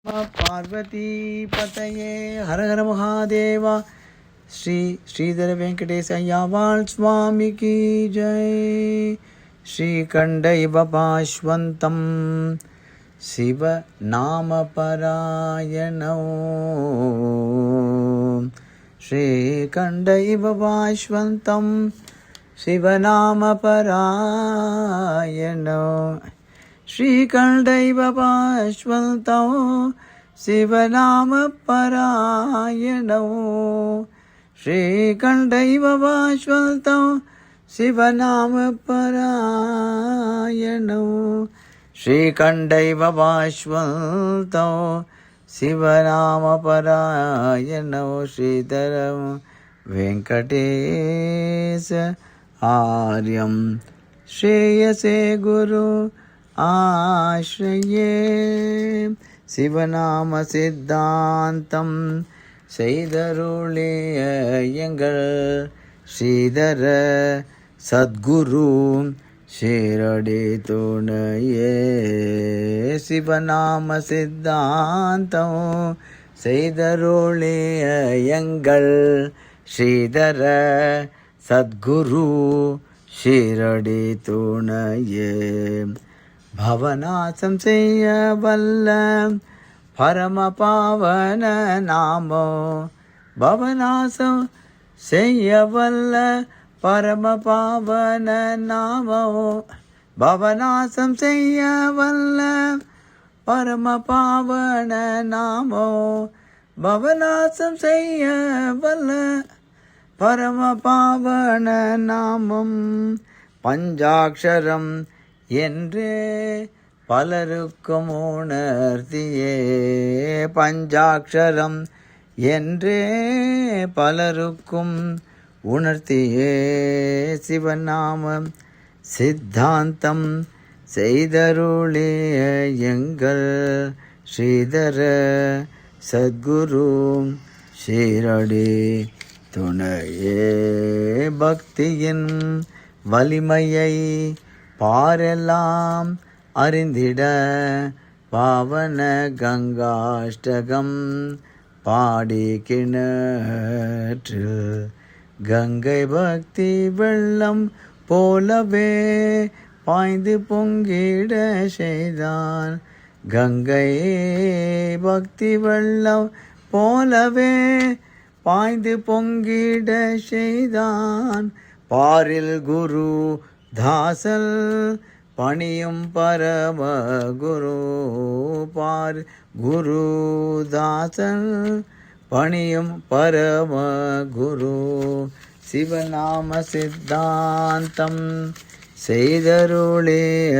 पार्वती पतये हर हर महादेवा श्री श्रीधर वेंकटेश अय्यावाल स्वामी की जय। श्रीकण्डैव पाश्वन्तं शिव नाम परायणौ श्रीकण्डैव पाश्वन्तं शिव नाम परायणौ श्रीकण्डैव पाश्वन्तौ शिवनामपरायणौ श्रीकण्डैव पाश्वन्तौ शिवनामपरायणौ श्रीकण्डैव पाश्वन्तौ शिवनामपरायणौ श्रीधरं वेङ्कटेश आर्यं श्रेयसे गुरु आश्रये சிவநாம சித்தாந்தம் செய்தருளிய எங்கள் ஸ்ரீதர சத்குரு ஷீரடி துணையே சிவநாம சித்தாந்தம் செய்தருளிய எங்கள் ஸ்ரீதர சத்குரு ஷீரடி துணையே பவநாசம் செய்ய வல்ல பரம பாவன நாமோ பவநாசம் செய்ய வல்ல பரம பாவன நாமோ பவநாசம் செய்ய வல்ல பரம பாவன நாமோ பவநாசம் செய்ய வல்ல பரம பாவன நாமம் பஞ்சாட்சரம் என்றே பலருக்கும் உணர்த்தியே பஞ்சாட்சரம் என்றே பலருக்கும் உணர்த்தியே சிவநாமம் சித்தாந்தம் செய்தருளிய எங்கள் ஸ்ரீதர சத்குரு ஷீரடி துணையே பக்தியின் வலிமையை பாரெல்லாம் அறிந்திட பாவன கங்காஷ்டகம் பாடி கிணற்றில் கங்கை பக்தி வெள்ளம் போலவே பாய்ந்து பொங்கிட செய்தான் கங்கை பக்தி வெள்ளம் போலவே பாய்ந்து பொங்கிட செய்தான் பாரில் குரு தாசல் பணியும் பரம குரு பார் குரு தாசல் பணியும் பரம குரு சிவநாம சித்தாந்தம் செய்தருளிய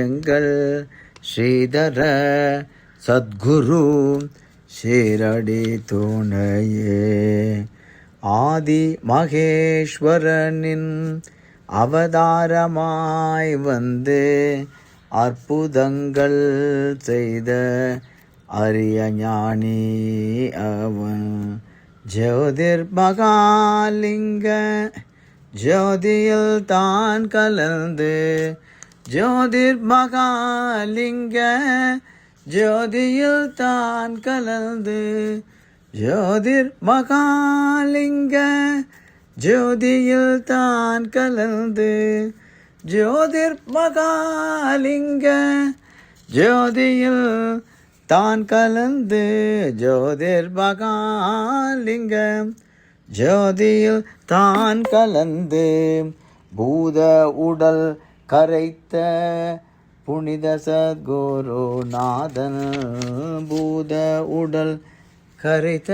எங்கள் ஸ்ரீதர சத்குரு ஷீரடி துணையே ஆதி மகேஸ்வரனின் அவதாரமாய் வந்து அற்புதங்கள் செய்த அரிய ஞானி அவன் ஜோதிர்மகாலிங்க ஜோதியில் தான் கலந்து ஜோதிர்மகாலிங்க ஜோதியில் தான் கலந்து ஜோதிர்மகாலிங்க ஜோதியில் தான் கலந்து ஜோதிர்மகாலிங்க ஜோதியில் தான் கலந்து ஜோதிர்மகாலிங்க ஜோதியில் தான் கலந்து பூத உடல் கரைத்த புனித சத்குருநாதன் பூத உடல் கரைத்த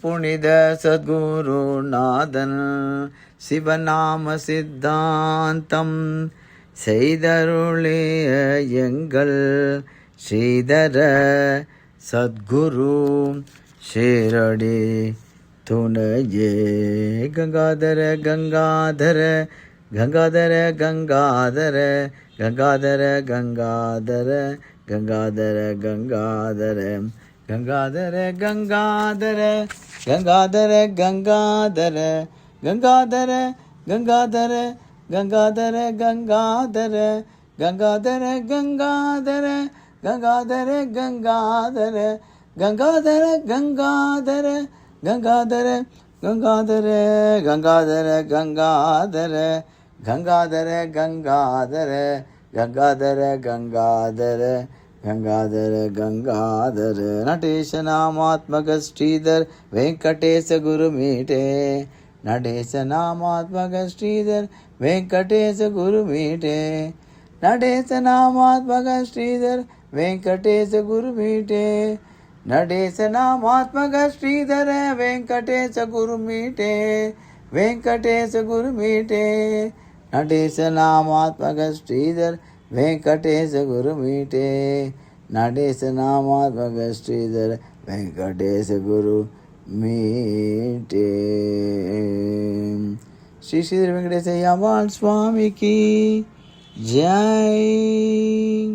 புனித சத்குருநாதன் சிவநாம சித்தாந்தம் செய்தருளிய எங்கள் ஸ்ரீதர சத்குரு ஷீரடி துணையே கங்காதர கங்காதர கங்காதர கங்காதர கங்காதர கங்காதர கங்காதர கங்காதர கங்காதர கங்காதர கங்காதர கங்காதர கங்காதர கங்காதர கங்காதர கங்காதர கங்காதர கங்காதர கங்காதர கங்காதர கங்காதர கங்காதர கங்காதர கங்காதர கங்காதர கங்காதர கங்காதர கங்காதர கங்காதர கங்காதர கங்காதர கங்காதர நடேச நாமாத்மக ஸ்ரீதர் வெங்கடேச குரு மீட்டே நடேச நாமாத்மக ஸ்ரீதர் வெங்கடேச குரு மீட்டே நடேச நாமாத்மக ஸ்ரீதர் வெங்கடேச குரு மீட்டே நடேச நாமாத்மக ஸ்ரீதர வெங்கடேச குரு மீட்டே வெங்கடேச குரு மீட்டே நடேச நாமாத்மக ஸ்ரீதர் வெங்கடேச குரு மீட்டே நடேச நாமாத்மக ஸ்ரீதர் வெங்கடேச குரு மீட்டே. ஸ்ரீ ஸ்ரீதர வெங்கடேச ஐயாவாள் சுவாமிக்கு ஜெய்.